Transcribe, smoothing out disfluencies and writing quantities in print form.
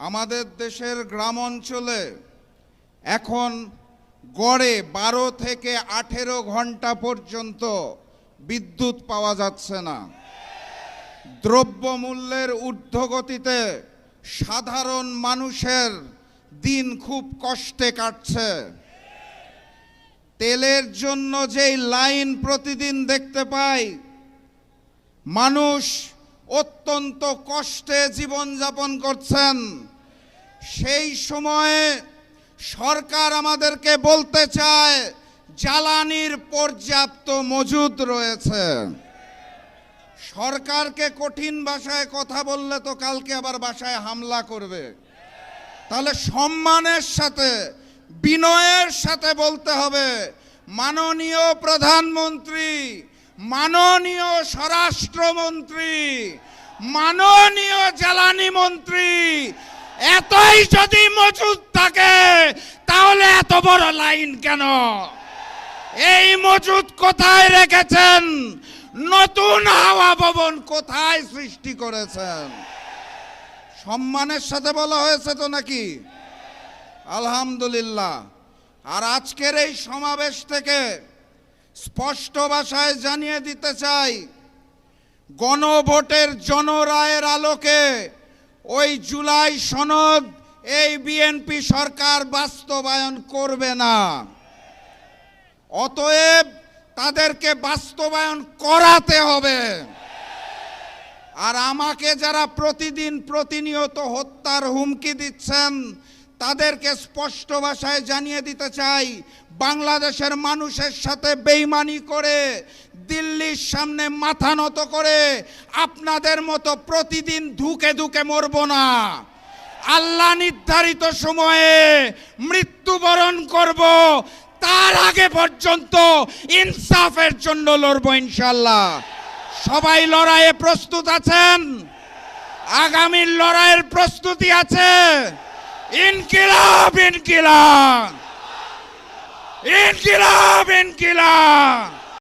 আমাদের দেশের গ্রাম অঞ্চলে এখন গড়ে 12 থেকে 18 ঘন্টা পর্যন্ত বিদ্যুৎ পাওয়া যাচ্ছে না। দ্রব্যমূল্যের ঊর্ধ্বগতিতে সাধারণ মানুষের দিন খুব কষ্টে কাটছে। তেলের জন্য যেই লাইন প্রতিদিন দেখতে পাই, মানুষ অত্যন্ত কষ্টে জীবনযাপন করছেন। সেই সময়ে সরকার আমাদেরকে বলতে চায় জ্বালানির পর্যাপ্ত মজুদ রয়েছে। সরকারকে কঠিন ভাষায় কথা বললে তো কালকে আবার বাসায় হামলা করবে। তাহলে সম্মানের সাথে, বিনয়ের সাথে বলতে হবে, মাননীয় প্রধানমন্ত্রী, মাননীয় স্বরাষ্ট্রমন্ত্রী, মাননীয় জ্বালানি মন্ত্রী, এতই যদি মজুদ থাকে তাহলে এত বড় লাইন কেন? এই মজুদ কোথায় রেখেছেন? নতুন হাওয়া ভবন কোথায় সৃষ্টি করেছেন? সম্মানের সাথে বলা হয়েছে তো নাকি? আলহামদুলিল্লাহ। আর আজকের এই সমাবেশ থেকে স্পষ্ট ভাষায় জানিয়ে দিতে চাই, গণভোটের জনরায়ের আলোকে ওই জুলাই সনদ এই বিএনপি সরকার বাস্তবায়ন করবে না। অতএব তাদেরকে বাস্তবায়ন করাতে হবে। আর আমাকে যারা প্রতিদিন প্রতিনিয়ত হত্যার হুমকি দিচ্ছেন তাদেরকে স্পষ্ট ভাষায় জানিয়ে দিতে চাই, বাংলাদেশের মানুষের সাথে বেইমানি করে, দিল্লির সামনে মাথা নত করে আপনাদের মতো প্রতিদিন ধুকে ধুকে মরব না। আল্লাহ নির্ধারিত সময়ে মৃত্যুবরণ করব, তার আগে পর্যন্ত ইনসাফের জন্য লড়ব ইনশাআল্লাহ। সবাই লড়াইয়ে প্রস্তুত আছেন? আগামীর লড়াইয়ের প্রস্তুতি আছে? ইনকিলাব, ইনকিলাব, ইনকিলাব, ইনকিলাব।